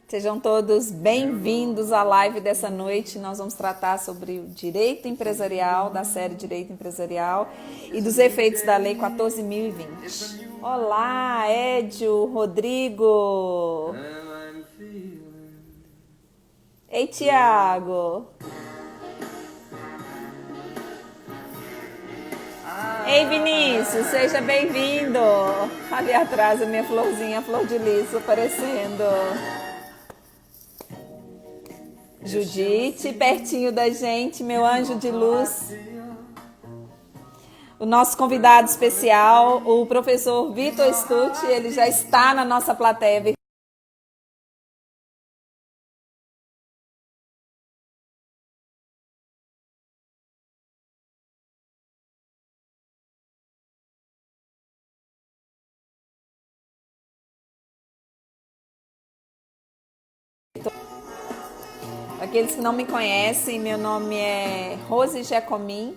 Sejam todos bem-vindos à live dessa noite. Nós vamos tratar sobre o direito empresarial, da série Direito Empresarial e dos efeitos da Lei 14.020. Olá, Edio, Rodrigo. Ei, Tiago. Ei, Vinícius, seja bem-vindo. Ali atrás a minha florzinha, a flor de lis aparecendo. Judite, pertinho da gente, meu anjo de luz. O nosso convidado especial, o professor Vitor Stucci, ele já está na nossa plateia virtual. Aqueles que não me conhecem, meu nome é Rose Giacomin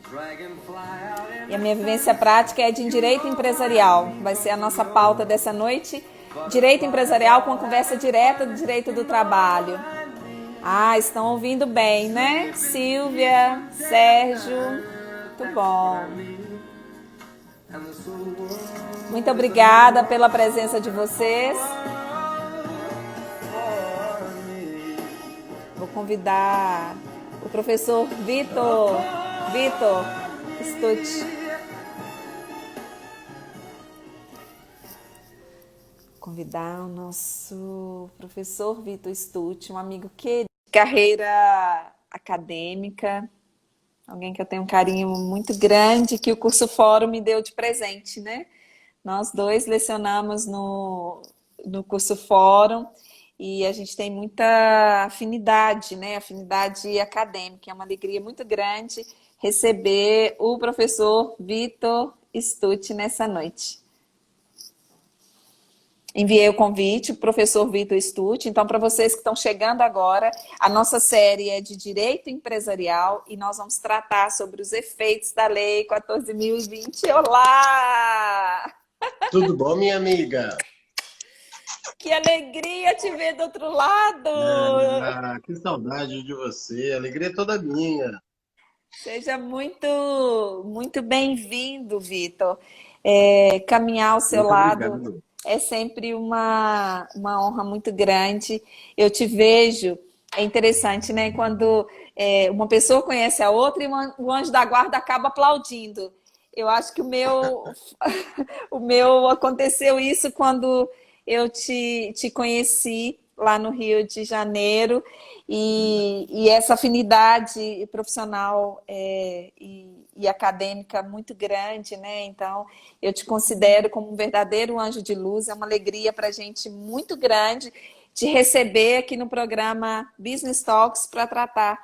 e a minha vivência prática é de Direito Empresarial. Vai ser a nossa pauta dessa noite, Direito Empresarial com a conversa direta do Direito do Trabalho. Ah, estão ouvindo bem, né? Silvia, Sérgio, muito bom. Muito obrigada pela presença de vocês. Vou convidar o professor Vitor Stucci. Convidar o nosso professor Vitor Stucci, um amigo querido, carreira acadêmica, alguém que eu tenho um carinho muito grande, que o curso Fórum me deu de presente, né? Nós dois lecionamos no curso Fórum e a gente tem muita afinidade, né? Afinidade acadêmica. É uma alegria muito grande receber o professor Vitor Stucci nessa noite. Enviei o convite, o professor Vitor Stucci. Então, para vocês que estão chegando agora, a nossa série é de Direito Empresarial e nós vamos tratar sobre os efeitos da Lei 14.020. Olá! Tudo bom, minha amiga? Que alegria te ver do outro lado! Que saudade de você. A alegria é toda minha. Seja muito bem-vindo, Vitor. Caminhar ao seu Muito lado obrigado. é sempre uma honra muito grande. Eu te vejo, é interessante, né? Quando uma pessoa conhece a outra e o anjo da guarda acaba aplaudindo. Eu acho que o meu aconteceu isso quando eu te conheci lá no Rio de Janeiro e essa afinidade profissional e acadêmica muito grande, né? Então, eu te considero como um verdadeiro anjo de luz. É uma alegria para a gente muito grande te receber aqui no programa Business Talks para tratar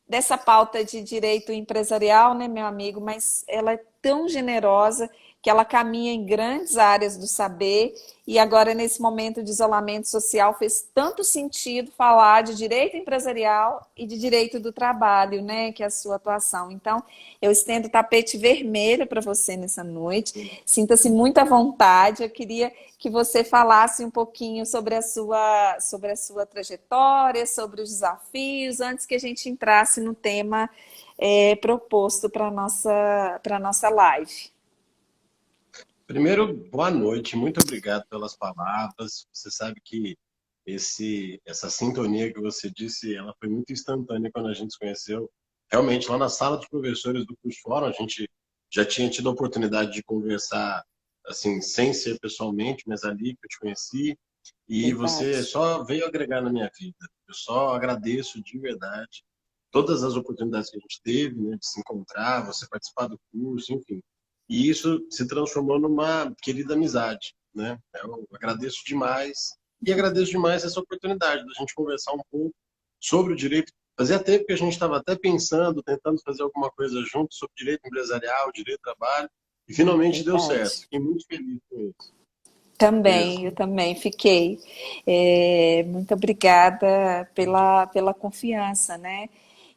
dessa pauta de direito empresarial, né, meu amigo? Mas ela é tão generosa que ela caminha em grandes áreas do saber e agora, nesse momento de isolamento social, fez tanto sentido falar de direito empresarial e de direito do trabalho, né, que é a sua atuação. Então, eu estendo o tapete vermelho para você nessa noite. Sinta-se muito à vontade. Eu queria que você falasse um pouquinho sobre a sua trajetória, sobre os desafios, antes que a gente entrasse no tema proposto para a nossa live. Primeiro, boa noite. Muito obrigado pelas palavras. Você sabe que essa sintonia que você disse, ela foi muito instantânea quando a gente se conheceu. Realmente, lá na sala dos professores do curso Fórum, a gente já tinha tido a oportunidade de conversar, assim, sem ser pessoalmente, mas ali que eu te conheci. E você Verdade. só veio agregar na minha vida. Eu só agradeço de verdade todas as oportunidades que a gente teve, né, de se encontrar, você participar do curso, enfim. E isso se transformou numa querida amizade, né? Eu agradeço demais e agradeço demais essa oportunidade da gente conversar um pouco sobre o direito. Fazia tempo que a gente estava até pensando, tentando fazer alguma coisa junto sobre direito empresarial, direito do trabalho, e finalmente deu certo. Verdade. Fiquei muito feliz com isso, Também, mesmo. eu também fiquei. Muito obrigada pela confiança, né?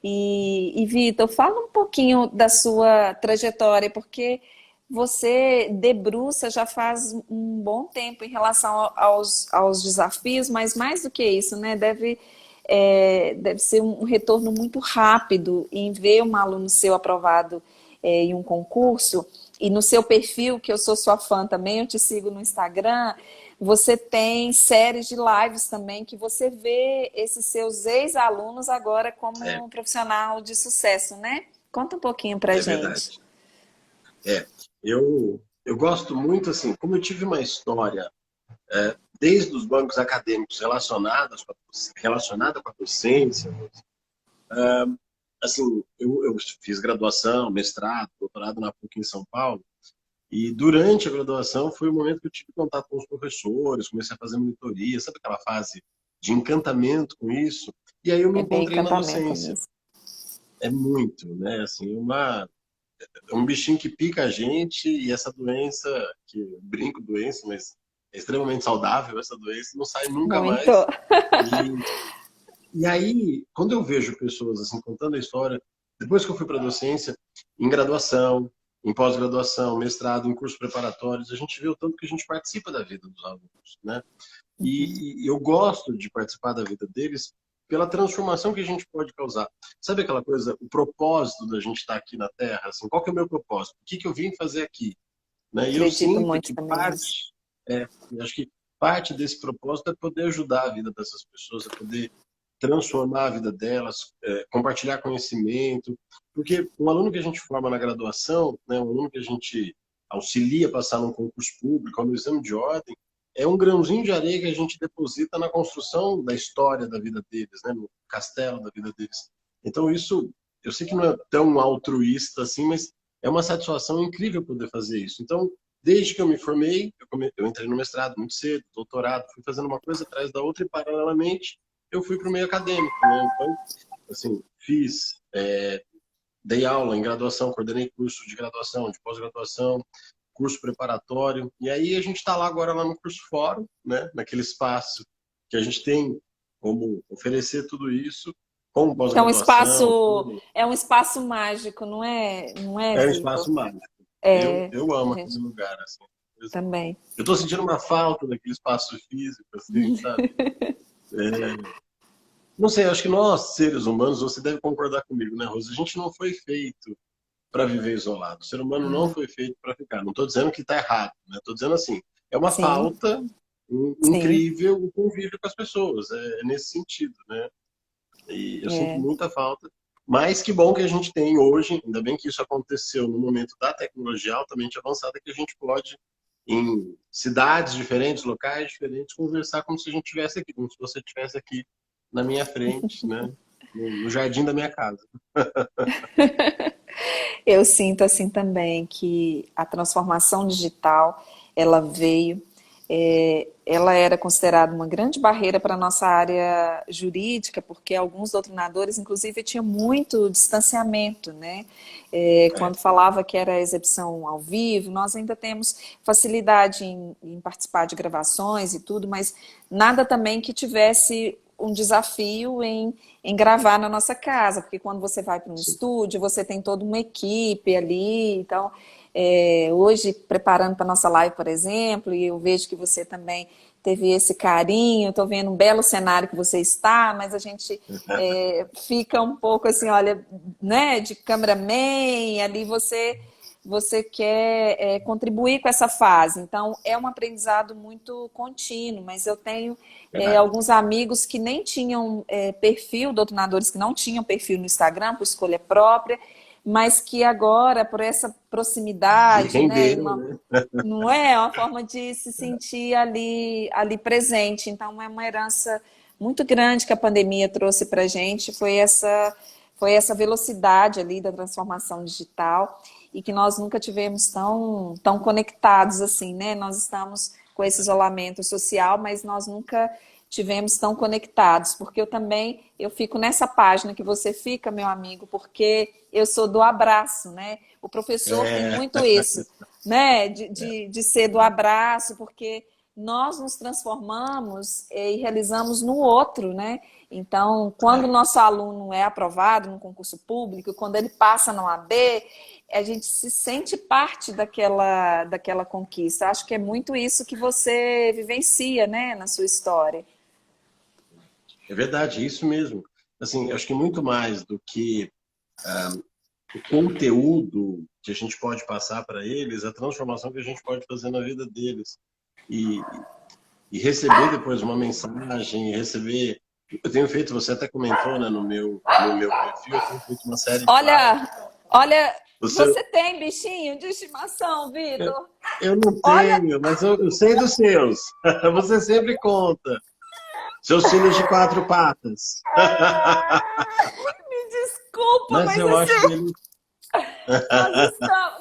Vitor, fala um pouquinho da sua trajetória, porque você debruça já faz um bom tempo em relação aos desafios, mas mais do que isso, né? Deve ser um retorno muito rápido em ver um aluno seu aprovado em um concurso. E no seu perfil, que eu sou sua fã também, eu te sigo no Instagram, você tem séries de lives também que você vê esses seus ex-alunos agora É, como um profissional de sucesso, né? Conta um pouquinho pra é gente. verdade. É, eu gosto muito, assim, como eu tive uma história desde os bancos acadêmicos relacionada com a docência, assim, eu fiz graduação, mestrado, doutorado na PUC em São Paulo, e durante a graduação foi o momento que eu tive contato com os professores, comecei a fazer monitoria, sabe aquela fase de encantamento com isso? E aí eu me É bem encontrei na encantamento docência. mesmo. É muito, né? Assim, é um bichinho que pica a gente e essa doença, que eu brinco doença, mas é extremamente saudável essa doença, não sai nunca Muito. mais. E, e aí, quando eu vejo pessoas assim contando a história, depois que eu fui para a docência, em graduação, em pós-graduação, mestrado, em cursos preparatórios, a gente vê o tanto que a gente participa da vida dos alunos, né? E eu gosto de participar da vida deles pela transformação que a gente pode causar. Sabe aquela coisa, o propósito da gente estar aqui na Terra? Assim, qual que é o meu propósito? O que que eu vim fazer aqui? Né? E eu Acredito sinto muito que também nisso. eu acho que parte desse propósito é poder ajudar a vida dessas pessoas, é poder transformar a vida delas, compartilhar conhecimento, porque um aluno que a gente forma na graduação, né, um aluno que a gente auxilia a passar num concurso público, ou no exame de ordem, é um grãozinho de areia que a gente deposita na construção da história da vida deles, né, no castelo da vida deles. Então isso, eu sei que não é tão altruísta assim, mas é uma satisfação incrível poder fazer isso. Então, desde que eu me formei, eu entrei no mestrado muito cedo, doutorado, fui fazendo uma coisa atrás da outra e paralelamente eu fui para o meio acadêmico, né? Então, assim, dei aula em graduação, coordenei curso de graduação, de pós-graduação, curso preparatório, e aí a gente está lá no curso fórum, né? Naquele espaço que a gente tem como oferecer tudo isso, com Que pós-graduação, é um espaço mágico, não é? Não é, é um Vitor? espaço mágico. É, Eu amo a aquele gente lugar, assim. também. Eu estou sentindo uma falta daquele espaço físico, assim, sabe? Não sei, acho que nós, seres humanos, você deve concordar comigo, né, Rosa? A gente não foi feito para viver isolado. O ser humano não Ah, foi feito para ficar. Não estou dizendo que está errado, né? Estou dizendo assim, é uma sim, falta sim. incrível o convívio com as pessoas. É nesse sentido, né? E eu sinto É. muita falta. Mas que bom que a gente tem hoje, ainda bem que isso aconteceu no momento da tecnologia altamente avançada, que a gente pode, em cidades diferentes, locais diferentes, conversar como se a gente estivesse aqui, como se você estivesse aqui na minha frente, né? No jardim da minha casa. Eu sinto assim também que a transformação digital, ela veio, ela era considerada uma grande barreira para a nossa área jurídica, porque alguns doutrinadores, inclusive, tinham muito distanciamento, né? É, Quando falava que era exibição ao vivo, nós ainda temos facilidade em participar de gravações e tudo, mas nada também que tivesse um desafio em gravar na nossa casa, porque quando você vai para um sim. estúdio, você tem toda uma equipe ali, então hoje preparando para nossa live, por exemplo, e eu vejo que você também teve esse carinho, estou vendo um belo cenário que você está, mas a gente fica um pouco assim, olha, né, de cameraman, ali você quer contribuir com essa fase. Então, é um aprendizado muito contínuo, mas eu tenho Verdade. alguns amigos que nem tinham perfil, doutrinadores que não tinham perfil no Instagram por escolha própria, mas que agora, por essa E proximidade, né, renderam, né? não é uma forma de se sentir ali presente. Então, é uma herança muito grande que a pandemia trouxe para a gente, foi essa velocidade ali da transformação digital e que nós nunca tivemos tão conectados assim, né? Nós estamos com esse isolamento social, mas nós nunca tivemos tão conectados, porque eu fico nessa página que você fica, meu amigo, porque eu sou do abraço, né? O professor tem É, muito isso, né? De ser do abraço, porque nós nos transformamos e realizamos no outro, né? Então, quando o nosso aluno é aprovado no concurso público, quando ele passa na OAB, a gente se sente parte daquela conquista. Acho que é muito isso que você vivencia, né, na sua história. É verdade, é isso mesmo. Assim, eu acho que muito mais do que o conteúdo que a gente pode passar para eles, a transformação que a gente pode fazer na vida deles. E, e receber depois uma mensagem, receber. Eu tenho feito, você até comentou, né, no meu perfil, eu tenho feito uma série de Olha, lives. olha, Você, você tem bichinho de estimação, eu, Vitor? eu não Olha, tenho, mas eu sei dos seus. Você sempre conta. Seus filhos de quatro patas. me desculpa, Mas mas eu acho assim, ele.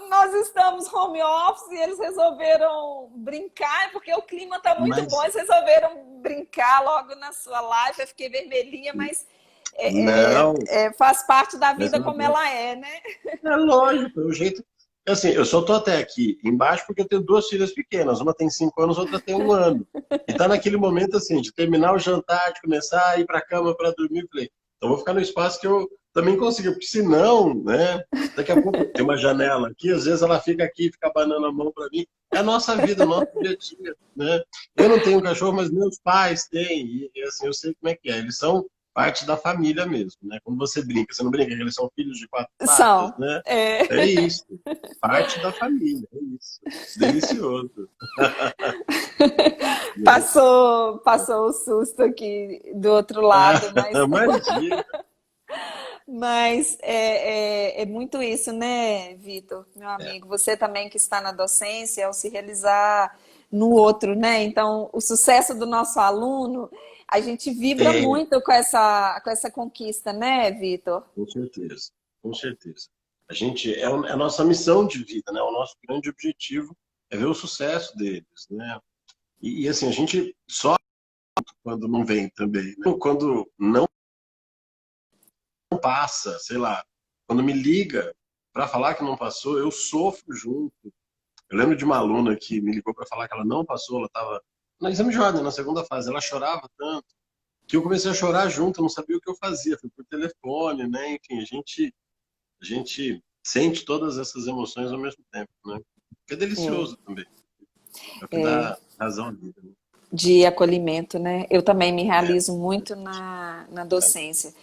nós estamos home office e eles resolveram brincar, porque o clima está muito bom, Mas eles resolveram brincar logo na sua live. Eu fiquei vermelhinha, mas não, faz parte da mas vida eu como adoro. ela é, né? É lógico, é o jeito. Assim, eu só tô até aqui embaixo porque eu tenho duas filhas pequenas. Uma tem 5 anos, outra tem 1 ano. E tá naquele momento assim, de terminar o jantar, de começar a ir para a cama para dormir. Eu falei, então vou ficar no espaço que eu também consigo, porque senão, né? Daqui a pouco tem uma janela aqui, às vezes ela fica aqui, fica abanando a mão para mim. É a nossa vida, o nosso dia a dia, né? Eu não tenho cachorro, mas meus pais têm. E assim, eu sei como é que é. Eles são parte da família mesmo, né? Quando você não brinca que eles são filhos de quatro patas, São. né? É isso, parte da família, é isso. Delicioso. Passou o susto aqui do outro lado, Imagina. mas é muito isso, né, Vitor, meu É, amigo? Você também que está na docência, ao se realizar no outro, né? Então, o sucesso do nosso aluno, a gente vibra é, muito com essa conquista, né, Vitor? com certeza, com certeza. A gente é a nossa missão de vida, né? O nosso grande objetivo é ver o sucesso deles, né? E assim, a gente só quando não vem também, né? Quando não passa, sei lá, quando me liga para falar que não passou, eu sofro junto. Eu lembro de uma aluna que me ligou para falar que ela não passou, ela estava no exame de ordem, na segunda fase, ela chorava tanto que eu comecei a chorar junto, eu não sabia o que eu fazia, foi por telefone, né? Enfim, a gente sente todas essas emoções ao mesmo tempo, né? Que é É, delicioso também, é o que dá razão à vida, né? de acolhimento, né? Eu também me É, realizo muito na docência.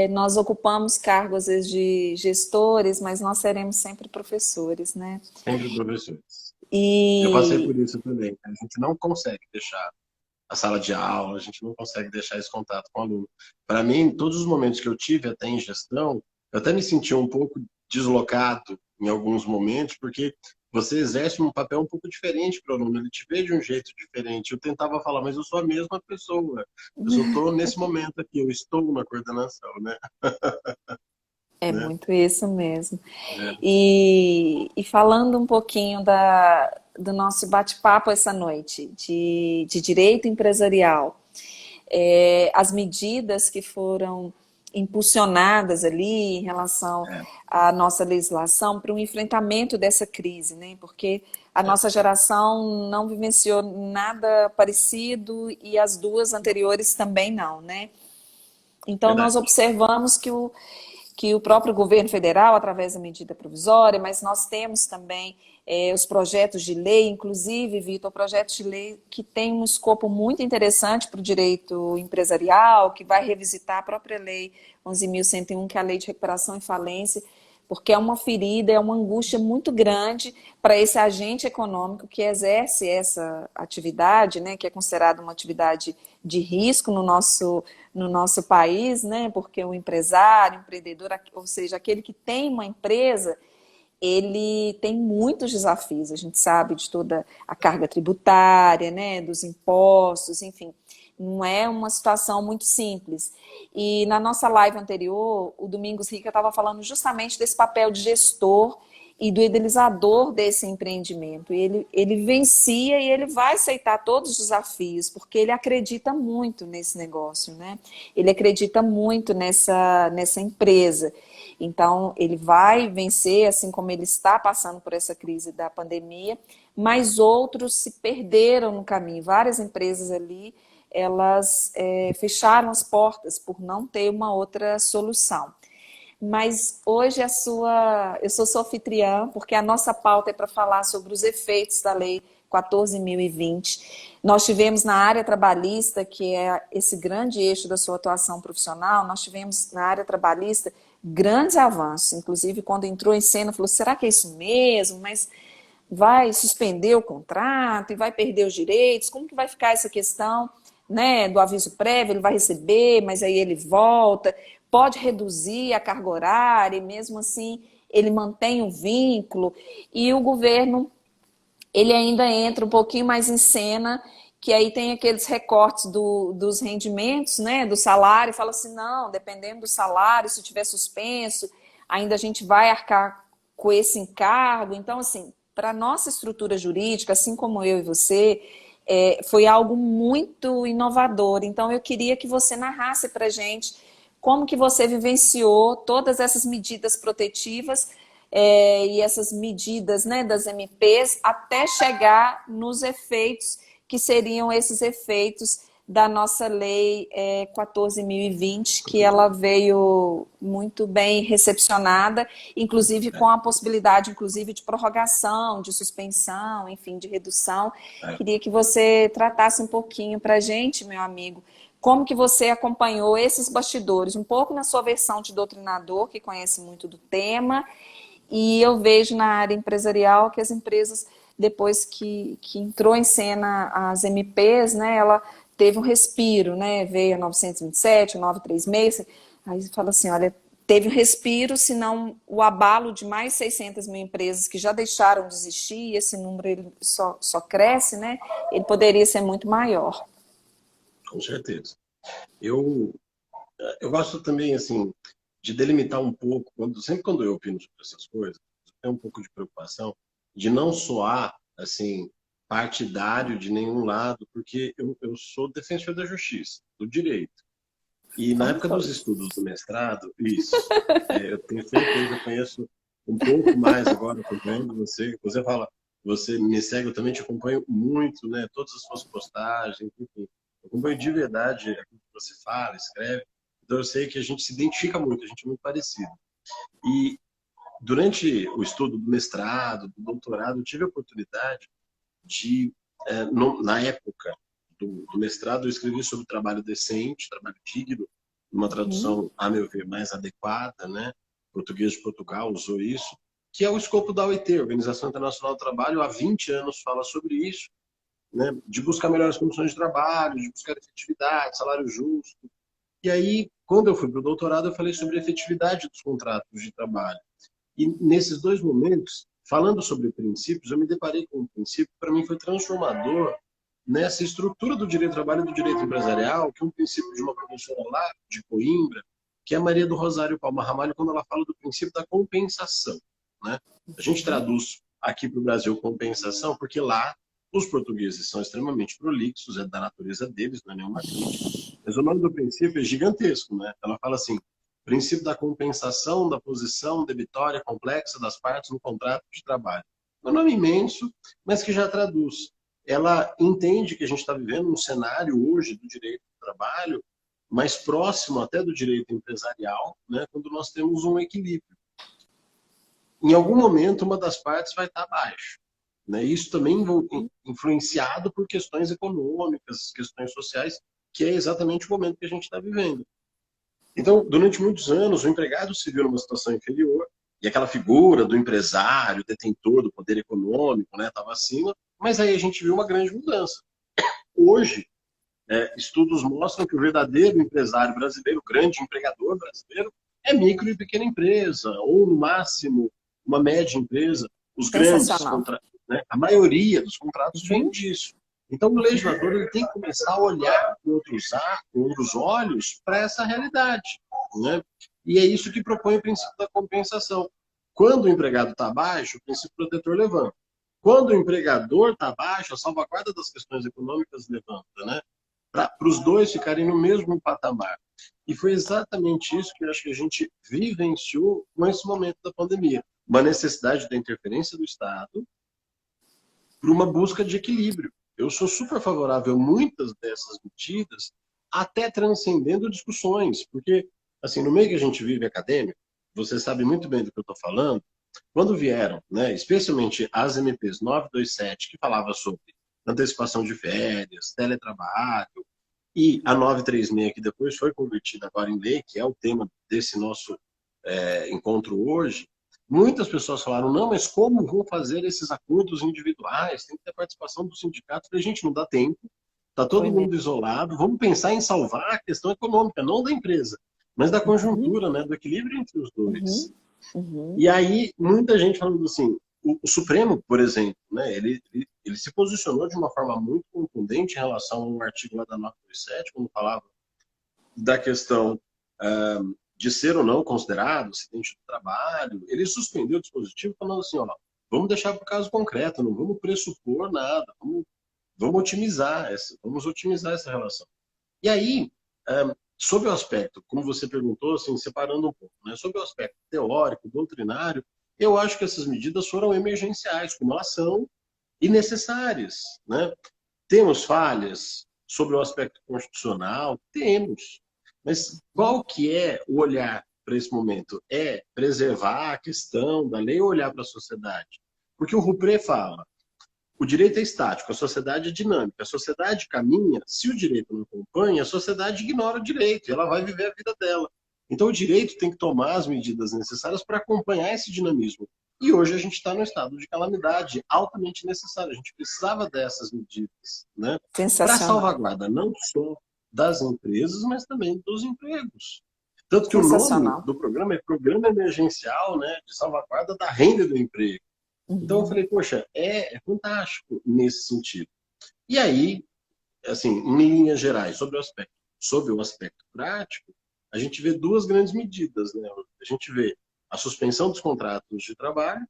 Nós ocupamos cargos, às vezes, de gestores, mas nós seremos sempre professores, né? sempre professores. Eu passei E por isso também. A gente não consegue deixar a sala de aula, a gente não consegue deixar esse contato com o aluno. Para mim, em todos os momentos que eu tive até em gestão, eu até me senti um pouco deslocado em alguns momentos, porque você exerce um papel um pouco diferente para o aluno, ele te vê de um jeito diferente. Eu tentava falar, mas eu sou a mesma pessoa. Eu só estou nesse momento aqui, eu estou na coordenação, né? é né? muito isso mesmo. É, E falando um pouquinho do nosso bate-papo essa noite, de direito empresarial, as medidas que foram impulsionadas ali em relação é, à nossa legislação para o enfrentamento dessa crise, né? Porque a é, nossa geração não vivenciou nada parecido e as duas anteriores também não, né? Então nós verdade. observamos que o próprio governo federal, através da medida provisória, mas nós temos também os projetos de lei, inclusive, Vitor, projetos de lei que tem um escopo muito interessante para o direito empresarial, que vai revisitar a própria lei 11.101, que é a lei de recuperação e falência, porque é uma ferida, é uma angústia muito grande para esse agente econômico que exerce essa atividade, né, que é considerada uma atividade de risco no nosso país, né, porque o empresário, o empreendedor, ou seja, aquele que tem uma empresa, ele tem muitos desafios, a gente sabe de toda a carga tributária, né, dos impostos, enfim, não é uma situação muito simples. E na nossa live anterior, o Domingos Rica estava falando justamente desse papel de gestor e do idealizador desse empreendimento. E ele vencia e ele vai aceitar todos os desafios, porque ele acredita muito nesse negócio, né? Ele acredita muito nessa empresa. Então, ele vai vencer, assim como ele está passando por essa crise da pandemia, mas outros se perderam no caminho. Várias empresas ali, elas fecharam as portas por não ter uma outra solução. mas hoje eu sou sua anfitriã, porque a nossa pauta é para falar sobre os efeitos da Lei 14.020. Nós tivemos na área trabalhista, que é esse grande eixo da sua atuação profissional, nós tivemos na área trabalhista grandes avanços, inclusive quando entrou em cena, falou, será que é isso mesmo? Mas vai suspender o contrato e vai perder os direitos? Como que vai ficar essa questão, né, do aviso prévio? Ele vai receber, mas aí ele volta, pode reduzir a carga horária e mesmo assim ele mantém o vínculo. E o governo, ele ainda entra um pouquinho mais em cena, que aí tem aqueles recortes dos rendimentos, né, do salário, e fala assim, não, dependendo do salário, se tiver suspenso, ainda a gente vai arcar com esse encargo. Então, assim, para a nossa estrutura jurídica, assim como eu e você, foi algo muito inovador. Então, eu queria que você narrasse para a gente como que você vivenciou todas essas medidas protetivas e essas medidas, né, das MPs até chegar nos efeitos que seriam esses efeitos da nossa lei 14.020, que ela veio muito bem recepcionada, inclusive com a possibilidade, inclusive, de prorrogação, de suspensão, enfim, de redução. Queria que você tratasse um pouquinho para a gente, meu amigo, como que você acompanhou esses bastidores, um pouco na sua versão de doutrinador, que conhece muito do tema, e eu vejo na área empresarial que as empresas, depois que entrou em cena as MPs, né, ela teve um respiro, né, veio a 927, o 936, aí fala assim, olha, teve um respiro, senão o abalo de mais 600 mil empresas que já deixaram de existir, esse número ele só cresce, né, ele poderia ser muito maior. Com certeza. Eu, eu gosto também, assim, de delimitar um pouco, sempre quando eu opino sobre essas coisas, eu tenho um pouco de preocupação de não soar, assim, partidário de nenhum lado, porque eu sou defensor da justiça, do direito. E na Como época dos foi? estudos do mestrado, isso, eu tenho certeza, eu conheço um pouco mais agora, acompanhando você. Você fala, você me segue, eu também te acompanho muito, né? Todas as suas postagens, enfim. Eu acompanho de verdade aquilo que você fala, escreve. Então eu sei que a gente se identifica muito, a gente é muito parecido. E durante o estudo do mestrado, do doutorado, eu tive a oportunidade de, na época do mestrado, eu escrevi sobre trabalho decente, trabalho digno, uma tradução, a meu ver, mais adequada, né? O português de Portugal usou isso, que é o escopo da OIT, Organização Internacional do Trabalho, há 20 anos fala sobre isso, né? De buscar melhores condições de trabalho, de buscar efetividade, salário justo. E aí, quando eu fui para o doutorado, eu falei sobre a efetividade dos contratos de trabalho. E nesses dois momentos, falando sobre princípios, eu me deparei com um princípio que para mim foi transformador nessa estrutura do direito do trabalho e do direito empresarial, que é um princípio de uma professora lá de Coimbra, que é a Maria do Rosário Palma Ramalho, quando ela fala do princípio da compensação, né? A gente traduz aqui para o Brasil compensação porque lá os portugueses são extremamente prolixos, é da natureza deles, não é nenhuma crítica. Mas o nome do princípio é gigantesco, né? Ela fala assim: princípio da compensação da posição debitória complexa das partes no contrato de trabalho. É um nome imenso, mas que já traduz. Ela entende que a gente está vivendo um cenário hoje do direito do trabalho mais próximo até do direito empresarial, né, quando nós temos um equilíbrio. Em algum momento, uma das partes vai estar abaixo. Né? Isso também influenciado por questões econômicas, questões sociais, que é exatamente o momento que a gente está vivendo. Então, durante muitos anos, o empregado se viu numa situação inferior, e aquela figura do empresário, detentor do poder econômico, né, estava acima, mas aí a gente viu uma grande mudança. Hoje, estudos mostram que o verdadeiro empresário brasileiro, o grande empregador brasileiro, é micro e pequena empresa, ou no máximo uma média empresa. Os grandes Sensacional. contratos, né, a maioria dos contratos vem disso. Então, o legislador ele tem que começar a olhar com outros olhos para essa realidade. Né? E é isso que propõe o princípio da compensação. Quando o empregado está abaixo, o princípio protetor levanta. Quando o empregador está abaixo, a salvaguarda das questões econômicas levanta, né? Para os dois ficarem no mesmo patamar. E foi exatamente isso que eu acho que a gente vivenciou com esse momento da pandemia. Uma necessidade da interferência do Estado para uma busca de equilíbrio. Eu sou super favorável a muitas dessas medidas, até transcendendo discussões, porque, assim, no meio que a gente vive acadêmico, você sabe muito bem do que eu estou falando, quando vieram, né, especialmente as MPs 927, que falava sobre antecipação de férias, teletrabalho, e a 936, que depois foi convertida agora em lei, que é o tema desse nosso encontro hoje, muitas pessoas falaram, não, mas como vão fazer esses acordos individuais? Tem que ter participação do sindicato. Eu falei, gente, não dá tempo, está todo Foi mesmo. mundo isolado, vamos pensar em salvar a questão econômica, não da empresa, mas da Uhum, conjuntura, né, do equilíbrio entre os dois. uhum, uhum. E aí, muita gente falando assim, o Supremo, por exemplo, né, ele se posicionou de uma forma muito contundente em relação a um artigo lá da 927, quando falava da questão de ser ou não considerado acidente do trabalho. Ele suspendeu o dispositivo falando assim, ó, vamos deixar para o caso concreto, não vamos pressupor nada, vamos otimizar essa relação. E aí, sobre o aspecto, como você perguntou, assim, separando um pouco, né, sobre o aspecto teórico, doutrinário, eu acho que essas medidas foram emergenciais, como elas são, e necessárias, né? Temos falhas sobre o aspecto constitucional? Temos. Mas qual que é o olhar para esse momento? É preservar a questão da lei ou olhar para a sociedade? Porque o Rupré fala, o direito é estático, a sociedade é dinâmica, a sociedade caminha, se o direito não acompanha, a sociedade ignora o direito e ela vai viver a vida dela. Então o direito tem que tomar as medidas necessárias para acompanhar esse dinamismo. E hoje a gente está num estado de calamidade altamente necessário. A gente precisava dessas medidas, né? Para Sensacional. salvaguarda não só das empresas, mas também dos empregos. Tanto que o nome Sensacional. do programa é Programa Emergencial, né, de Salvaguarda da Renda e do Emprego. Então eu Uhum. falei, poxa, é fantástico nesse sentido. E aí, assim, em linhas gerais, sobre o aspecto prático, a gente vê duas grandes medidas, né? A gente vê a suspensão dos contratos de trabalho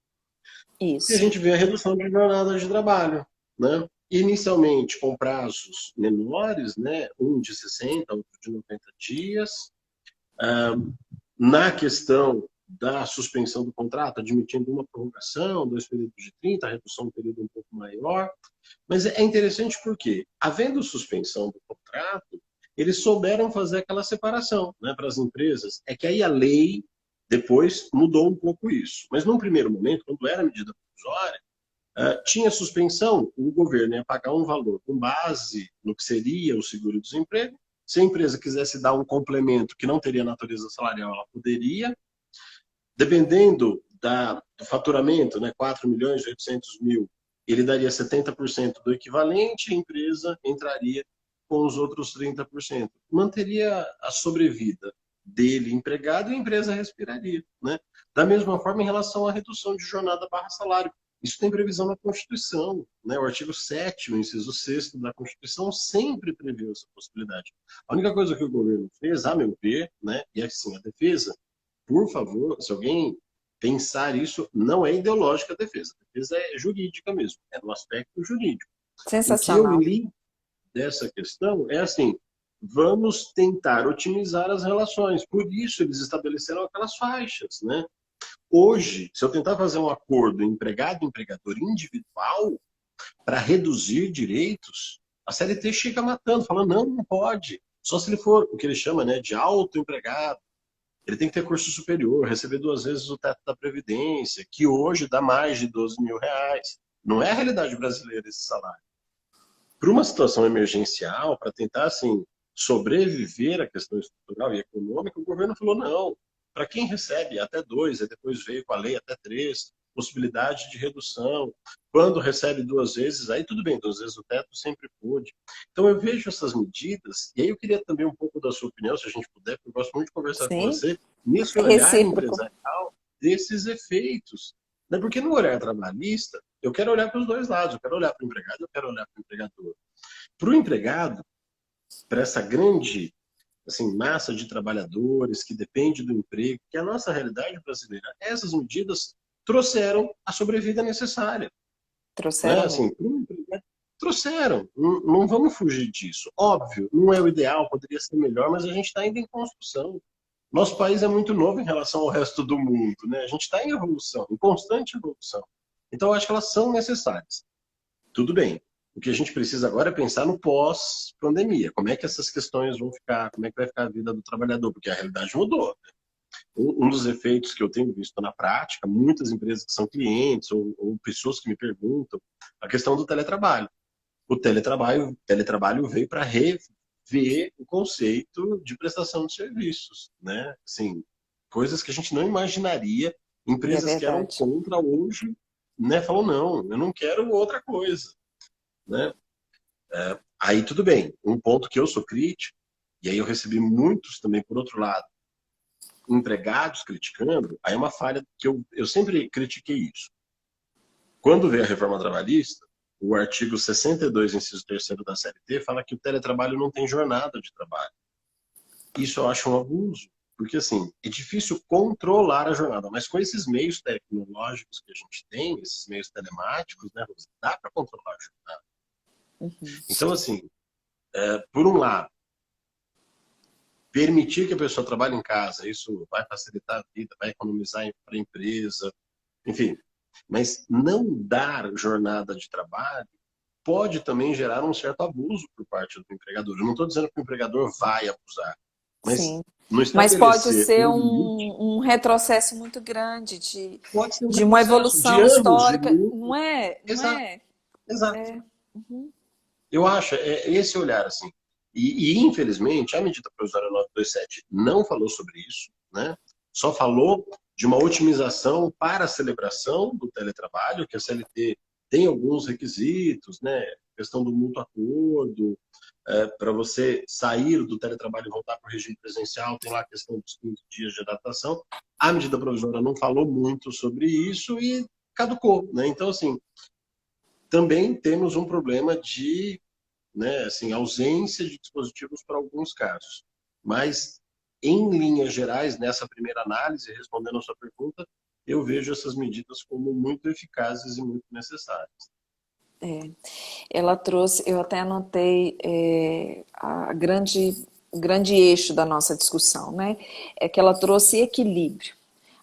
e a Isso. gente vê a redução de jornada de trabalho, né? Inicialmente com prazos menores, né? Um de 60, outro de 90 dias, na questão da suspensão do contrato, admitindo uma prorrogação, 2 períodos de 30, a redução do período um pouco maior. Mas é interessante porque, havendo suspensão do contrato, eles souberam fazer aquela separação, né, para as empresas. É que aí a lei depois mudou um pouco isso. Mas num primeiro momento, quando era medida provisória, tinha suspensão, o governo ia pagar um valor com base no que seria o seguro-desemprego. Se a empresa quisesse dar um complemento que não teria natureza salarial, ela poderia. Dependendo do faturamento, né, 4.800.000, ele daria 70% do equivalente, a empresa entraria com os outros 30%. Manteria a sobrevida dele empregado e a empresa respiraria, né? Da mesma forma, em relação à redução de jornada barra salário. Isso tem previsão na Constituição, né? O artigo 7º, inciso 6º da Constituição sempre previu essa possibilidade. A única coisa que o governo fez, a meu ver, né, e assim, a defesa, por favor, se alguém pensar isso, não é ideológica a defesa é jurídica mesmo, é no aspecto jurídico. O que eu Sensacional. li dessa questão é assim, vamos tentar otimizar as relações, por isso eles estabeleceram aquelas faixas, né? Hoje, se eu tentar fazer um acordo empregado-empregador individual para reduzir direitos, a CLT chega matando, falando, não, não pode, só se ele for o que ele chama, né, de autoempregado. Ele tem que ter curso superior, receber 2 vezes o teto da Previdência, que hoje dá mais de 12 mil reais. Não é a realidade brasileira esse salário. Para uma situação emergencial, para tentar assim, sobreviver à questão estrutural e econômica, o governo falou não. Para quem recebe até 2, aí depois veio com a lei até 3, possibilidade de redução. Quando recebe 2 vezes, aí tudo bem, 2 vezes o teto sempre pôde. Então eu vejo essas medidas, e aí eu queria também um pouco da sua opinião, se a gente puder, porque eu gosto muito de conversar com Sim. você, nesse É olhar recíproco. empresarial desses efeitos. Né? Porque no olhar trabalhista, eu quero olhar para os dois lados, eu quero olhar para o empregado, eu quero olhar para o empregador. Para o empregado, para essa grande assim, massa de trabalhadores que depende do emprego, que é a nossa realidade brasileira, essas medidas trouxeram a sobrevida necessária. Né? Trouxeram Assim, mesmo. trouxeram, não, não vamos fugir disso. Óbvio, não é o ideal, poderia ser melhor, mas a gente está ainda em construção. Nosso país é muito novo em relação ao resto do mundo, né? A gente está em evolução, em constante evolução. Então, eu acho que elas são necessárias. Tudo bem. O que a gente precisa agora é pensar no pós-pandemia. Como é que essas questões vão ficar? Como é que vai ficar a vida do trabalhador? Porque a realidade mudou. um dos efeitos que eu tenho visto na prática, muitas empresas que são clientes ou pessoas que me perguntam, a questão do teletrabalho. O teletrabalho veio para rever o conceito de prestação de serviços, né? Assim, coisas que a gente não imaginaria, É empresas que eram verdade. contra hoje, né, falam, não, eu não quero outra coisa, né? Aí tudo bem, um ponto que eu sou crítico, e aí eu recebi muitos também, por outro lado, empregados criticando, aí é uma falha que eu sempre critiquei isso. Quando veio a reforma trabalhista, o artigo 62, inciso 3º da CLT, fala que o teletrabalho não tem jornada de trabalho. Isso eu acho um abuso, porque assim, é difícil controlar a jornada, mas com esses meios tecnológicos que a gente tem, esses meios telemáticos, né, dá para controlar a jornada. Uhum. Então, assim, por um lado, permitir que a pessoa trabalhe em casa, isso vai facilitar a vida, vai economizar para a empresa, enfim. Mas não dar jornada de trabalho pode também gerar um certo abuso por parte do empregador. Eu não estou dizendo que o empregador vai abusar, mas Sim. não Mas pode estabelecer ser um limite um retrocesso muito grande pode ser um de uma retrocesso de evolução anos, de histórica. muito. Não é? Não Exato, é? exato. É. Uhum. Eu acho, esse olhar assim. Infelizmente, a medida provisória 927 não falou sobre isso, né? Só falou de uma otimização para a celebração do teletrabalho, que a CLT tem alguns requisitos, né? Questão do mútuo acordo, para você sair do teletrabalho e voltar para o regime presencial, tem lá a questão dos 15 dias de adaptação. A medida provisória não falou muito sobre isso e caducou, né? Então, assim, também temos um problema de, né, assim, ausência de dispositivos para alguns casos. Mas, em linhas gerais, nessa primeira análise, respondendo a sua pergunta, eu vejo essas medidas como muito eficazes e muito necessárias. Ela trouxe, eu até anotei o grande eixo da nossa discussão, né? É que ela trouxe equilíbrio.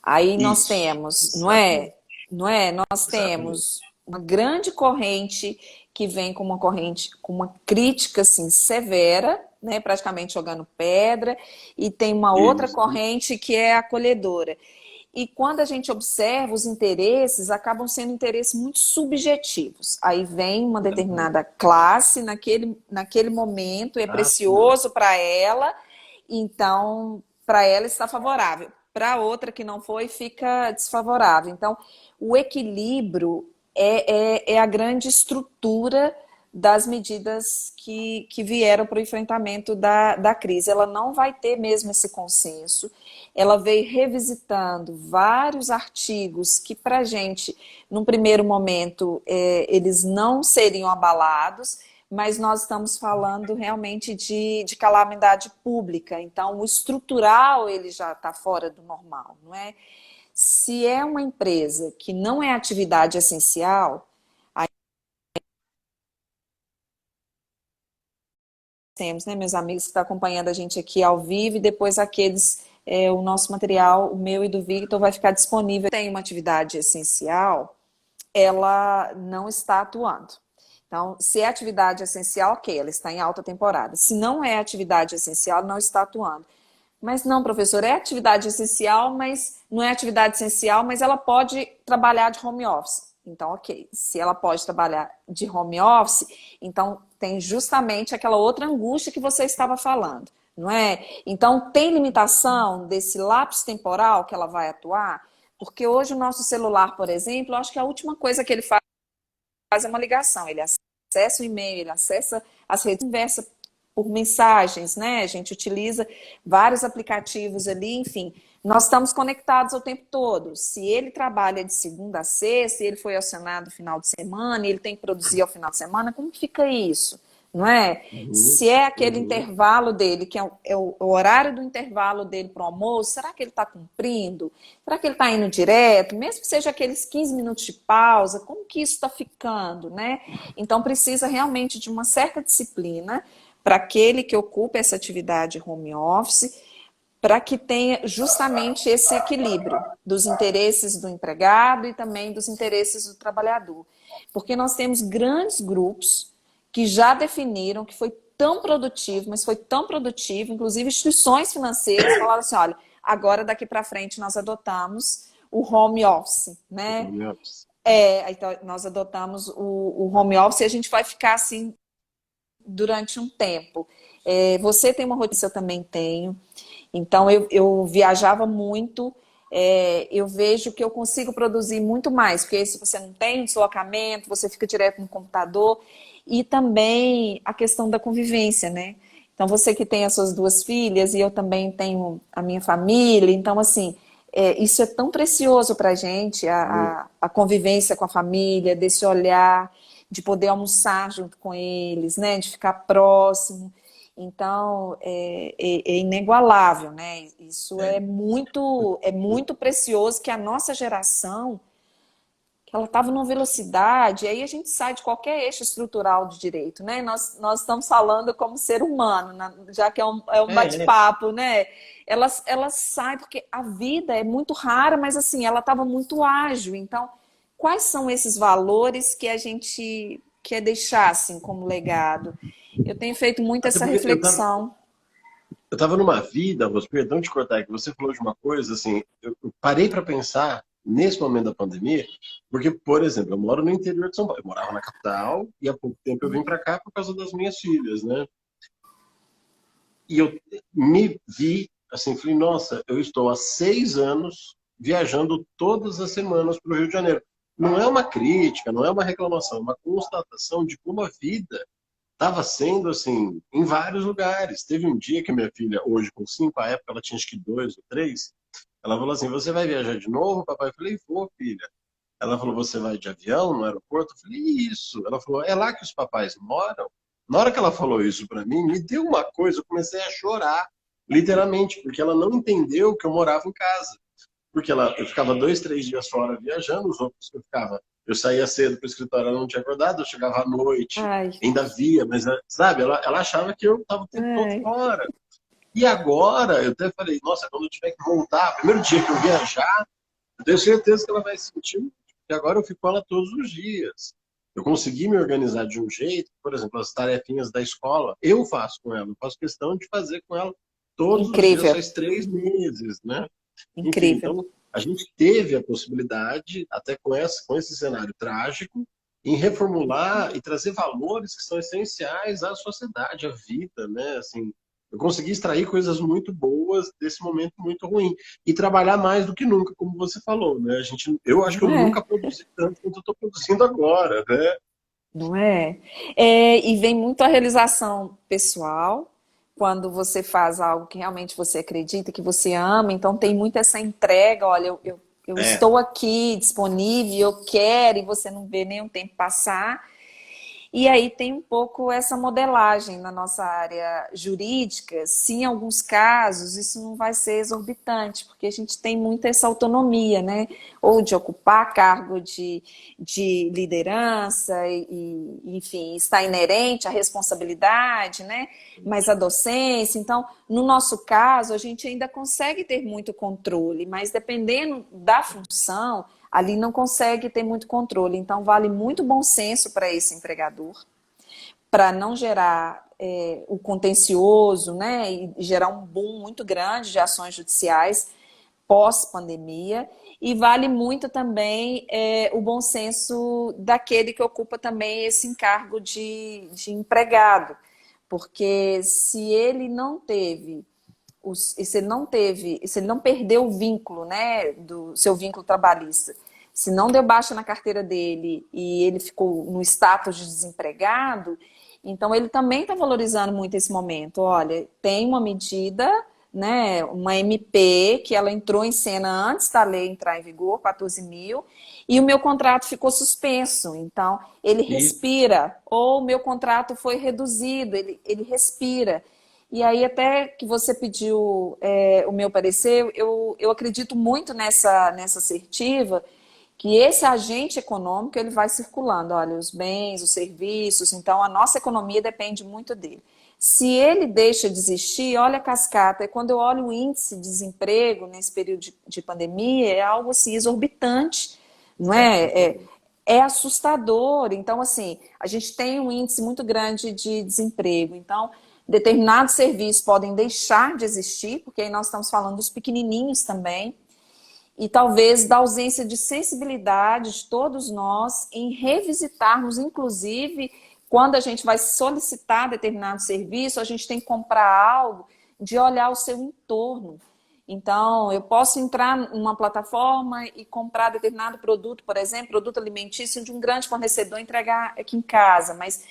Aí nós Isso, temos, não exatamente, é? Não é? Nós exatamente. temos uma grande corrente que vem com uma corrente com uma crítica assim severa, né, praticamente jogando pedra, e tem uma outra Isso, corrente que é acolhedora. E quando a gente observa, os interesses acabam sendo interesses muito subjetivos. Aí vem uma determinada exatamente. classe naquele momento, é Ah, sim. precioso para ela, então para ela está favorável. Para outra que não foi, fica desfavorável. Então, o equilíbrio é a grande estrutura das medidas que vieram para o enfrentamento da crise. Ela não vai ter mesmo esse consenso. Ela veio revisitando vários artigos que, para a gente, num primeiro momento, eles não seriam abalados, mas nós estamos falando realmente de calamidade pública. Então, o estrutural ele já está fora do normal, não é? Se é uma empresa que não é atividade essencial, temos, né, meus amigos que estão acompanhando a gente aqui ao vivo e depois o nosso material, o meu e do Victor, vai ficar disponível. Tem uma atividade essencial, ela não está atuando. Então, se é atividade essencial, ok, ela está em alta temporada. Se não é atividade essencial, não está atuando. Mas não, professor, é atividade essencial, mas não é atividade essencial, mas ela pode trabalhar de home office. Então, ok, se ela pode trabalhar de home office, então tem justamente aquela outra angústia que você estava falando, não é? Então, tem limitação desse lapso temporal que ela vai atuar? Porque hoje o nosso celular, por exemplo, eu acho que a última coisa que ele faz é uma ligação. Ele acessa o e-mail, ele acessa as redes, conversa por mensagens, né? A gente utiliza vários aplicativos ali, enfim. Nós estamos conectados o tempo todo. Se ele trabalha de segunda a sexta, ele foi acionado no final de semana, ele tem que produzir ao final de semana, como que fica isso? Não é? Uhum, Se é aquele uhum. intervalo dele, que é o horário do intervalo dele para o almoço, será que ele está cumprindo? Será que ele está indo direto? Mesmo que seja aqueles 15 minutos de pausa, como que isso está ficando, né? Então precisa realmente de uma certa disciplina para aquele que ocupa essa atividade home office, para que tenha justamente esse equilíbrio dos interesses do empregado e também dos interesses do trabalhador. Porque nós temos grandes grupos que já definiram que foi tão produtivo, mas foi tão produtivo, inclusive instituições financeiras falaram assim, olha, Agora, daqui para frente, nós adotamos o home office, né? Home office. Então, nós adotamos o home office e a gente vai ficar assim durante um tempo. Você tem uma rotina, eu também tenho. Então, eu viajava muito. Eu vejo que eu consigo produzir muito mais, porque se você não tem deslocamento, você fica direto no computador. E também a questão da convivência, né? Então, você que tem as suas duas filhas e eu também tenho a minha família. Então, assim, isso é tão precioso para a gente, a convivência com a família, desse olhar, de poder almoçar junto com eles, né? De ficar próximo. Então, é inigualável, né? Isso é muito precioso que a nossa geração, que ela estava numa velocidade, aí a gente sai de qualquer eixo estrutural de direito, né? Nós estamos falando como ser humano, já que é um É, é. bate-papo, né? Ela sai porque a vida é muito rara, mas assim, ela estava muito ágil. Então, quais são esses valores que a gente quer deixar assim como legado? Eu tenho feito muito Até essa porque reflexão. eu tava numa vida, Rose, perdão te cortar, que você falou de uma coisa, assim, eu parei para pensar nesse momento da pandemia, porque, por exemplo, eu moro no interior de São Paulo, eu morava na capital e há pouco tempo eu vim para cá por causa das minhas filhas, né? E eu me vi, assim, falei, nossa, eu estou há 6 anos viajando todas as semanas para o Rio de Janeiro. Não é uma crítica, não é uma reclamação, é uma constatação de como a vida estava sendo assim em vários lugares. Teve um dia que minha filha, hoje com 5, à época ela tinha acho que 2 ou 3, ela falou assim: Você vai viajar de novo, papai? Eu falei: Vou, filha. Ela falou: Você vai de avião no aeroporto? Eu falei: Isso. Ela falou: É lá que os papais moram? Na hora que ela falou isso para mim, me deu uma coisa, eu comecei a chorar, literalmente, porque ela não entendeu que eu morava em casa. Porque eu ficava 2, 3 dias fora viajando, os outros eu ficava. Eu saía cedo para o escritório, ela não tinha acordado, eu chegava à noite, Ai, ainda via, mas, sabe, ela achava que eu estava o tempo todo ai, fora. E agora, eu até falei, nossa, quando eu tiver que voltar, primeiro dia que eu viajar, eu tenho certeza que ela vai sentir, porque agora eu fico com ela todos os dias. Eu consegui me organizar de um jeito, por exemplo, as tarefinhas da escola, eu faço com ela, eu faço questão de fazer com ela todos os dias, incrível, faz 3 meses, né? Enfim, incrível. então a gente teve a possibilidade, até com esse cenário trágico, em reformular e trazer valores que são essenciais à sociedade, à vida, né? Assim, eu consegui extrair coisas muito boas desse momento muito ruim e trabalhar mais do que nunca, como você falou, né? Eu acho que Não eu é? nunca produzi tanto quanto eu estou produzindo agora, né? Não é? E vem muito a realização pessoal, quando você faz algo que realmente você acredita, que você ama, então tem muito essa entrega, olha, eu É, estou aqui disponível, eu quero, e você não vê nem o tempo passar. E aí tem um pouco essa modelagem na nossa área jurídica, se em alguns casos isso não vai ser exorbitante, porque a gente tem muito essa autonomia, né? Ou de ocupar cargo de liderança, enfim, está inerente à responsabilidade, né? Mas a docência. Então, no nosso caso, a gente ainda consegue ter muito controle, mas dependendo da função, ali não consegue ter muito controle. Então, vale muito bom senso para esse empregador, para não gerar o contencioso, né, e gerar um boom muito grande de ações judiciais pós-pandemia. E vale muito também o bom senso daquele que ocupa também esse encargo de empregado. Porque se ele não teve se ele não perdeu o vínculo, né, do seu vínculo trabalhista, se não deu baixa na carteira dele e ele ficou no status de desempregado, então ele também está valorizando muito esse momento. Olha, tem uma medida, né, uma MP, que ela entrou em cena antes da lei entrar em vigor, 14 mil, e o meu contrato ficou suspenso. Então, ele e respira, ou o meu contrato foi reduzido, ele respira. E aí, até que você pediu o meu parecer, eu acredito muito nessa assertiva, que esse agente econômico ele vai circulando, olha, os bens, os serviços, então a nossa economia depende muito dele. Se ele deixa de existir, olha a cascata, e quando eu olho o índice de desemprego nesse período de pandemia, é algo assim exorbitante, não é? É assustador. Então, assim, a gente tem um índice muito grande de desemprego. Então, determinados serviços podem deixar de existir, porque aí nós estamos falando dos pequenininhos também, e talvez da ausência de sensibilidade de todos nós em revisitarmos, inclusive, quando a gente vai solicitar determinado serviço, a gente tem que comprar algo, de olhar o seu entorno. Então, eu posso entrar numa plataforma e comprar determinado produto, por exemplo, produto alimentício de um grande fornecedor, entregar aqui em casa, mas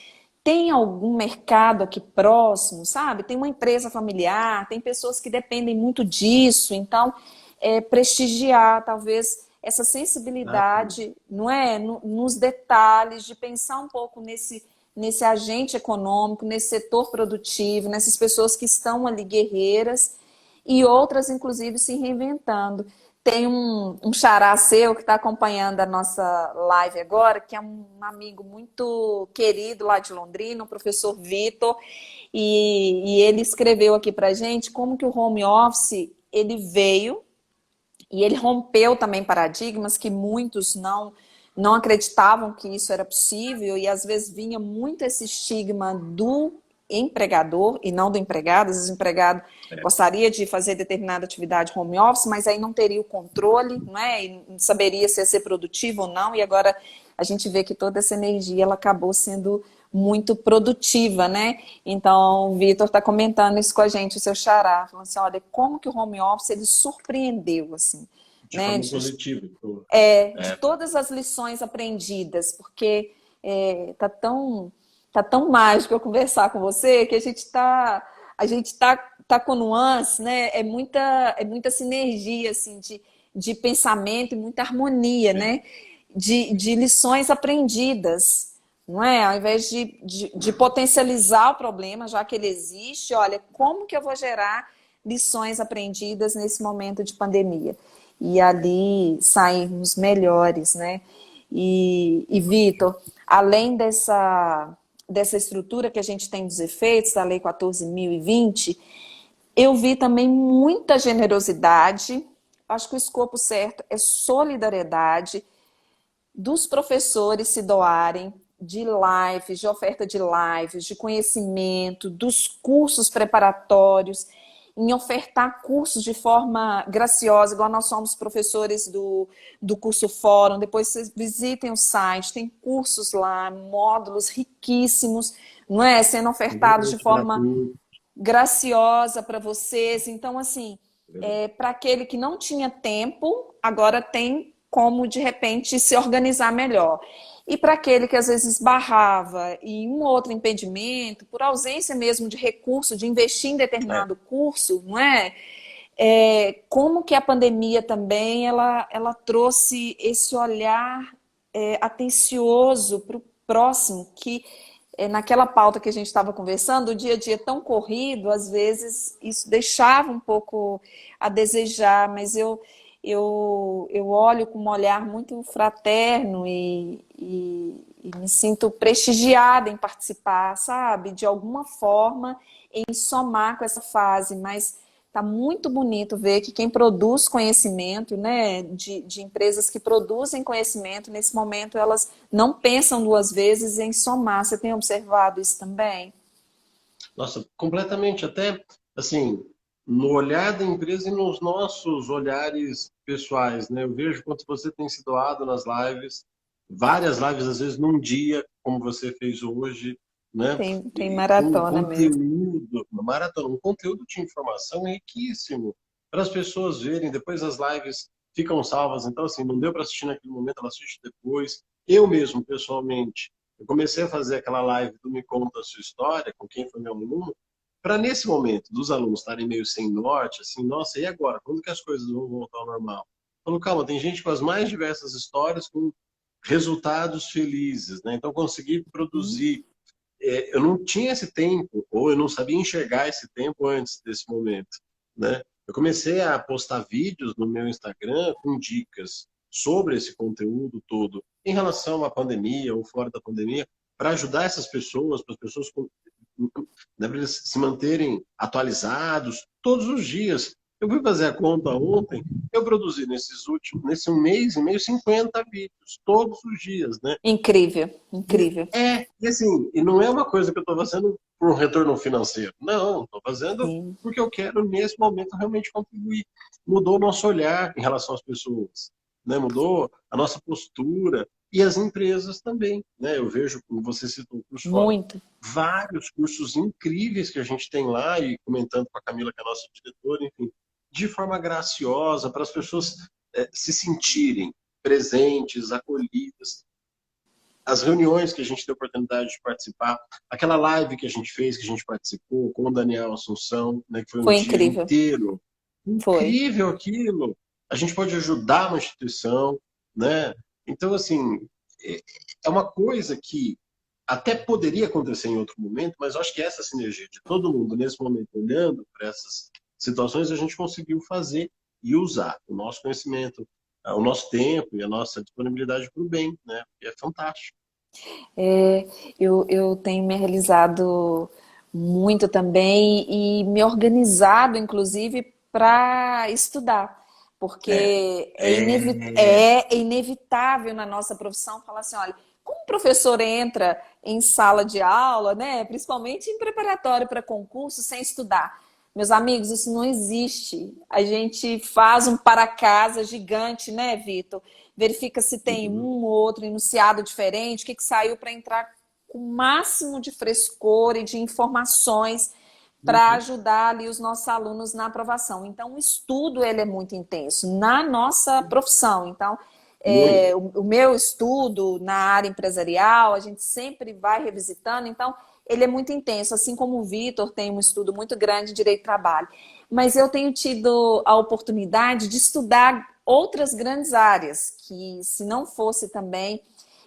tem algum mercado aqui próximo, sabe? Tem uma empresa familiar, tem pessoas que dependem muito disso, então, prestigiar, talvez, essa sensibilidade, não é? Nos detalhes, de pensar um pouco nesse agente econômico, nesse setor produtivo, nessas pessoas que estão ali guerreiras, e outras, inclusive, se reinventando. Tem um xará seu que está acompanhando a nossa live agora, que é um amigo muito querido lá de Londrina, o professor Vitor, e ele escreveu aqui para gente como que o home office ele veio e ele rompeu também paradigmas que muitos não acreditavam que isso era possível, e às vezes vinha muito esse estigma do empregador e não do empregado. Às vezes o empregado gostaria de fazer determinada atividade home office, mas aí não teria o controle, não é? E não saberia se ia ser produtivo ou não, e agora a gente vê que toda essa energia ela acabou sendo muito produtiva, né? Então o Vitor está comentando isso com a gente, o seu xará, falando assim, olha, como que o home office ele surpreendeu, assim, De né? forma positiva. De todas as lições aprendidas, porque tá tão mágico eu conversar com você que a gente tá com nuance, né? É muita sinergia assim de pensamento e muita harmonia, né? De lições aprendidas, não é? Ao invés de potencializar o problema, já que ele existe, olha, como que eu vou gerar lições aprendidas nesse momento de pandemia? E ali sairmos melhores, né? E Vitor, além dessa estrutura que a gente tem dos efeitos da Lei 14.020, eu vi também muita generosidade, acho que o escopo certo é solidariedade, dos professores se doarem, de lives, de oferta de lives, de conhecimento, dos cursos preparatórios, em ofertar cursos de forma graciosa, igual nós somos professores do curso Fórum. Depois vocês visitem o site, tem cursos lá, módulos riquíssimos, não é? Sendo ofertados de forma graciosa para vocês. Então, assim, para aquele que não tinha tempo, agora tem como, de repente, se organizar melhor. E para aquele que às vezes barrava em um outro impedimento, por ausência mesmo de recurso, de investir em determinado curso, não é? Como que a pandemia também ela trouxe esse olhar atencioso para o próximo, que naquela pauta que a gente estava conversando, o dia a dia tão corrido, às vezes isso deixava um pouco a desejar, mas eu olho com um olhar muito fraterno e me sinto prestigiada em participar, sabe? De alguma forma, em somar com essa fase, mas tá muito bonito ver que quem produz conhecimento, né, de empresas que produzem conhecimento, nesse momento elas não pensam duas vezes em somar. Você tem observado isso também? Nossa, completamente. Até, assim, no olhar da empresa e nos nossos olhares pessoais, né? Eu vejo quanto você tem se doado nas lives, várias lives, às vezes, num dia, como você fez hoje, né? Tem E com maratona mesmo. conteúdo, uma maratona, um conteúdo de informação riquíssimo para as pessoas verem. Depois as lives ficam salvas, então, assim, não deu para assistir naquele momento, ela assiste depois. Eu mesmo, pessoalmente, eu comecei a fazer aquela live do Me Conta a Sua História, com quem foi meu aluno, para nesse momento dos alunos estarem meio sem norte, assim, nossa, e agora? Quando que as coisas vão voltar ao normal? Falou, calma, tem gente com as mais diversas histórias, com resultados felizes, né? Então, consegui produzir. Eu não tinha esse tempo, ou eu não sabia enxergar esse tempo antes desse momento, né? Eu comecei a postar vídeos no meu Instagram com dicas sobre esse conteúdo todo em relação à pandemia ou fora da pandemia, para ajudar essas pessoas, para as pessoas, né, para eles se manterem atualizados todos os dias. Eu fui fazer a conta ontem, eu produzi nesse um mês e meio, 50 vídeos, todos os dias, né? Incrível, incrível. E assim, e não é uma coisa que eu estou fazendo por um retorno financeiro. Não, estou fazendo Sim, porque eu quero, nesse momento, realmente contribuir. Mudou o nosso olhar em relação às pessoas, né? Mudou a nossa postura e as empresas também, né? Eu vejo, como você citou, o curso fora, muito. vários cursos incríveis que a gente tem lá, e comentando com a Camila, que é a nossa diretora, enfim, de forma graciosa, para as pessoas se sentirem presentes, acolhidas. As reuniões que a gente teve a oportunidade de participar, aquela live que a gente fez, que a gente participou com o Daniel Assunção, né, que foi um Foi dia incrível. inteiro. Foi. Incrível aquilo. A gente pode ajudar uma instituição, né? Então, assim, é é uma coisa que até poderia acontecer em outro momento, mas eu acho que essa sinergia de todo mundo nesse momento olhando para essas situações, a gente conseguiu fazer e usar o nosso conhecimento, o nosso tempo e a nossa disponibilidade para o bem, né? E é fantástico. É, eu tenho me realizado muito também e me organizado, inclusive, para estudar, É, porque é, é inevitável na nossa profissão falar assim, olha, como o professor entra em sala de aula, né, principalmente em preparatório para concurso, sem estudar? Meus amigos, isso não existe. A gente faz um para-casa gigante, né, Vitor? Verifica se tem uhum, um ou outro enunciado diferente, o que saiu para entrar com o máximo de frescor e de informações para uhum, ajudar ali os nossos alunos na aprovação. Então, o estudo ele é muito intenso na nossa profissão. Então, muito. o meu estudo na área empresarial, a gente sempre vai revisitando, então ele é muito intenso, assim como o Vitor tem um estudo muito grande de direito do trabalho. Mas eu tenho tido a oportunidade de estudar outras grandes áreas, que se não fosse também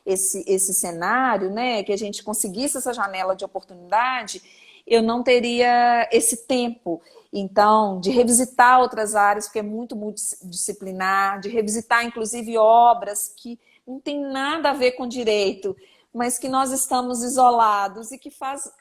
esse cenário, né, que a gente conseguisse essa janela de oportunidade, eu não teria esse tempo. Então, de revisitar outras áreas, porque é muito multidisciplinar, de revisitar, inclusive, obras que não tem nada a ver com direito, mas que nós estamos isolados e que faz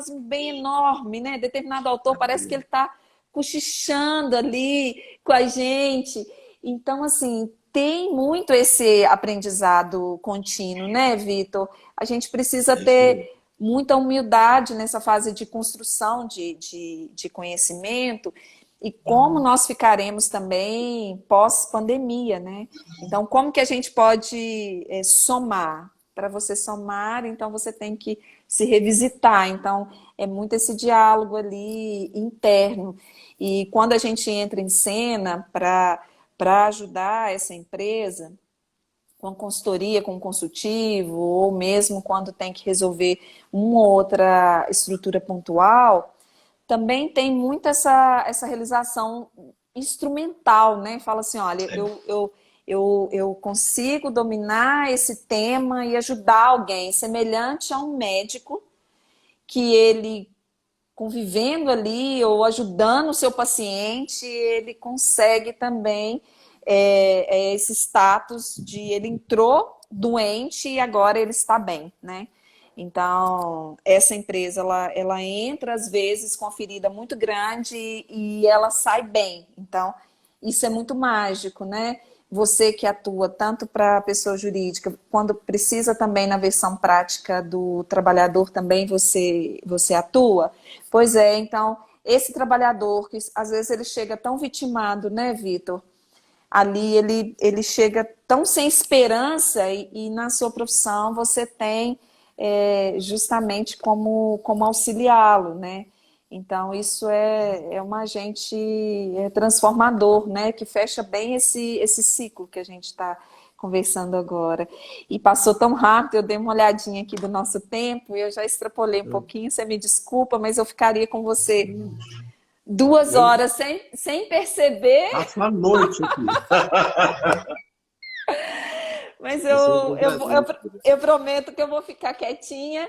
um bem enorme, né? Determinado autor parece que ele está cochichando ali com a gente. Então, assim, tem muito esse aprendizado contínuo, né, Vitor? A gente precisa É isso ter mesmo. muita humildade nessa fase de construção de conhecimento e como nós ficaremos também pós-pandemia, né? Então, como que a gente pode somar? Para você somar, então você tem que se revisitar. Então, é muito esse diálogo ali interno. E quando a gente entra em cena para ajudar essa empresa, com consultoria, com consultivo, ou mesmo quando tem que resolver uma ou outra estrutura pontual, também tem muito essa realização instrumental, né? Fala assim, olha, É, eu consigo dominar esse tema e ajudar alguém, semelhante a um médico que ele convivendo ali ou ajudando o seu paciente, ele consegue também esse status de ele entrou doente e agora ele está bem, né? Então, essa empresa, ela entra às vezes com a ferida muito grande e ela sai bem. Então, isso é muito mágico, né? Você que atua tanto para a pessoa jurídica, quando precisa também na versão prática do trabalhador, também você atua? Pois é, então, esse trabalhador, que às vezes ele chega tão vitimado, né, Vitor? Ali ele chega tão sem esperança e na sua profissão você tem justamente como auxiliá-lo, né? Então, isso é um agente transformador, né? Que fecha bem esse ciclo que a gente está conversando agora. E passou tão rápido, eu dei uma olhadinha aqui do nosso tempo e eu já extrapolei um pouquinho, você me desculpa, mas eu ficaria com você duas eu horas sem perceber. passo a noite aqui. Mas Eu sempre agradeço. eu prometo que eu vou ficar quietinha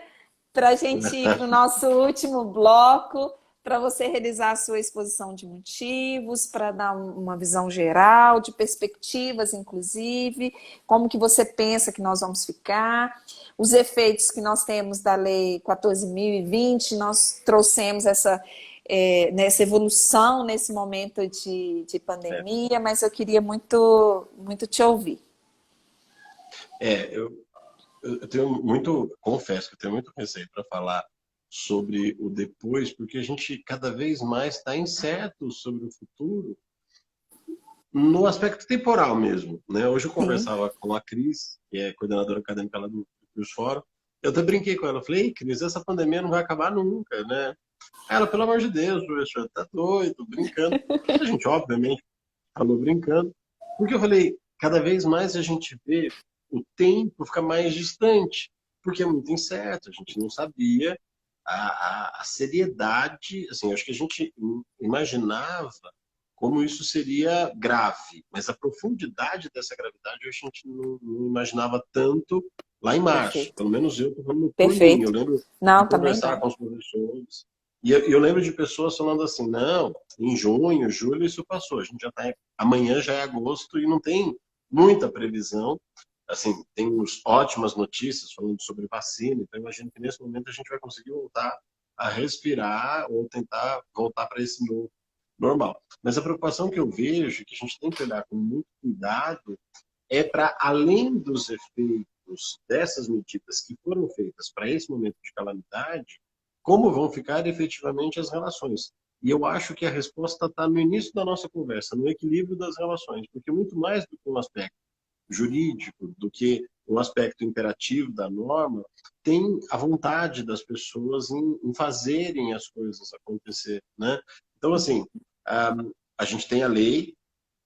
para a gente ir para o nosso último bloco, para você realizar a sua exposição de motivos, para dar uma visão geral, de perspectivas, inclusive, como que você pensa que nós vamos ficar, os efeitos que nós temos da Lei 14.020, nós trouxemos nessa evolução nesse momento de É, pandemia, mas eu queria muito, muito te ouvir. é, eu tenho muito, confesso que eu tenho muito receio para falar sobre o depois, porque a gente cada vez mais está incerto sobre o futuro no aspecto temporal mesmo, né? Hoje eu Sim. conversava com a Cris, que é coordenadora acadêmica lá do Curso Fórum, eu até brinquei com ela, falei, ei, Cris, essa pandemia não vai acabar nunca, né? Ela, pelo amor de Deus, professor, tá doido, brincando. A gente, obviamente, falou brincando, porque eu falei, cada vez mais a gente vê o tempo ficar mais distante, porque é muito incerto, a gente não sabia a seriedade, assim, acho que a gente imaginava como isso seria grave, mas a profundidade dessa gravidade a gente não imaginava tanto lá em março, Perfeito. pelo menos eu estou falando por mim, eu Perfeito. lembro de Não, também conversar não. com os professores, e eu lembro de pessoas falando assim, não, em junho, julho isso passou, a gente já está, amanhã já é agosto e não tem muita previsão, assim, temos ótimas notícias falando sobre vacina, então imagino que nesse momento a gente vai conseguir voltar a respirar ou tentar voltar para esse novo normal. Mas a preocupação que eu vejo, que a gente tem que olhar com muito cuidado, é para além dos efeitos dessas medidas que foram feitas para esse momento de calamidade, como vão ficar efetivamente as relações. E eu acho que a resposta está no início da nossa conversa, no equilíbrio das relações, porque muito mais do que um aspecto jurídico, do que um aspecto imperativo da norma, tem a vontade das pessoas em fazerem as coisas acontecer, né? Então, assim, a gente tem a lei,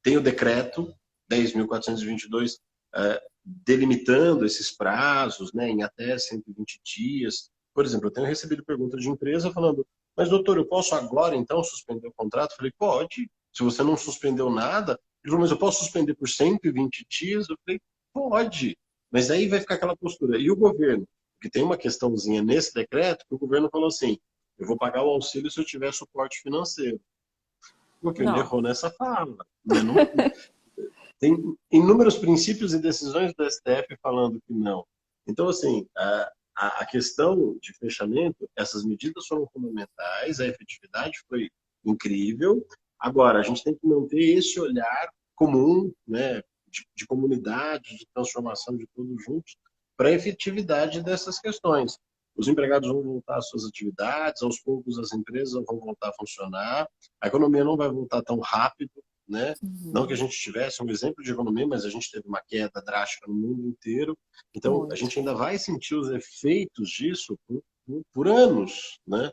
tem o decreto 10.422 delimitando esses prazos, né, em até 120 dias. Por exemplo, eu tenho recebido perguntas de empresa falando, mas doutor, eu posso agora então suspender o contrato? Eu falei, pode. Se você não suspendeu nada, ele falou, mas eu posso suspender por 120 dias? Eu falei, pode. Mas aí vai ficar aquela postura. E o governo? Porque tem uma questãozinha nesse decreto que o governo falou assim, eu vou pagar o auxílio se eu tiver suporte financeiro. O governo Não. errou nessa fala. Né? Não, tem inúmeros princípios e decisões do STF falando que não. Então, assim, a questão de fechamento, essas medidas foram fundamentais, a efetividade foi incrível. Agora, a gente tem que manter esse olhar comum, né, de comunidade, de transformação de todos juntos, para a efetividade dessas questões. Os empregados vão voltar às suas atividades, aos poucos as empresas vão voltar a funcionar, a economia não vai voltar tão rápido, né? Não que a Uhum. gente tivesse um exemplo de economia, mas a gente teve uma queda drástica no mundo inteiro. Então, a Muito. gente ainda vai sentir os efeitos disso por anos, né?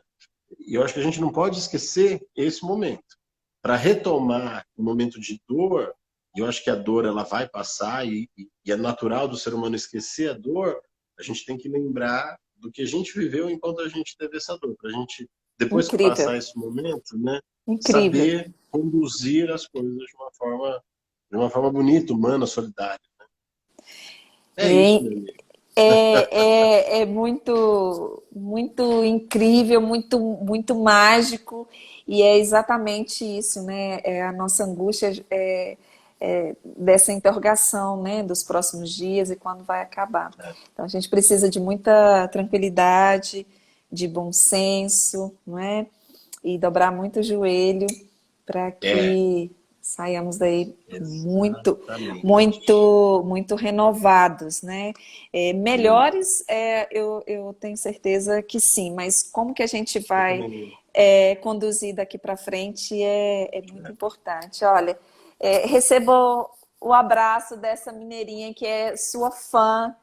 E eu acho que a gente não pode esquecer esse momento. Para retomar o momento de dor, e eu acho que a dor ela vai passar e é natural do ser humano esquecer a dor, a gente tem que lembrar do que a gente viveu enquanto a gente teve essa dor, para a gente, depois que Incrível. passar esse momento, né, Incrível. saber conduzir as coisas de uma forma bonita, humana, solidária. É isso, meu É, amigo. é muito, muito incrível, muito, muito mágico, e é exatamente isso, né? É a nossa angústia dessa interrogação, né? Dos próximos dias e quando vai acabar. Então a gente precisa de muita tranquilidade, de bom senso, não é? E dobrar muito o joelho para É, que saiamos daí muito, exatamente. muito, muito renovados, né? Hum, Melhores, eu tenho certeza que sim, mas como que a gente eu vai também. conduzir daqui para frente é muito importante. Olha, receba o abraço dessa mineirinha que é sua fã,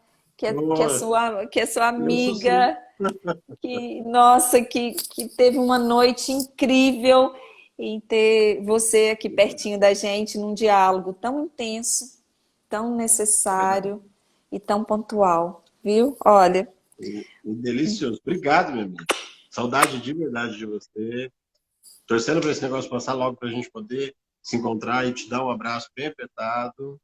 Oh, que é sua eu sou sim. amiga, que, nossa, que teve uma noite incrível em ter você aqui pertinho da gente num diálogo tão intenso, tão Verdade. necessário e tão pontual, viu? Olha, Delicioso. Obrigado, meu amigo. Saudade de verdade de você. Torcendo para esse negócio passar logo para a gente poder se encontrar e te dar um abraço bem apertado.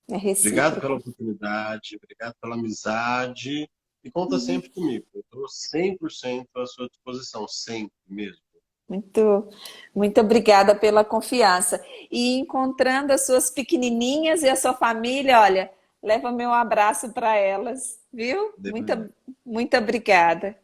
é Obrigado pela recíproco. oportunidade, obrigado pela amizade. E conta sempre comigo. Eu estou 100% à sua disposição, sempre mesmo. Muito, muito obrigada pela confiança. E encontrando as suas pequenininhas e a sua família, olha, leva meu abraço para elas, viu? Depois, Muito obrigada.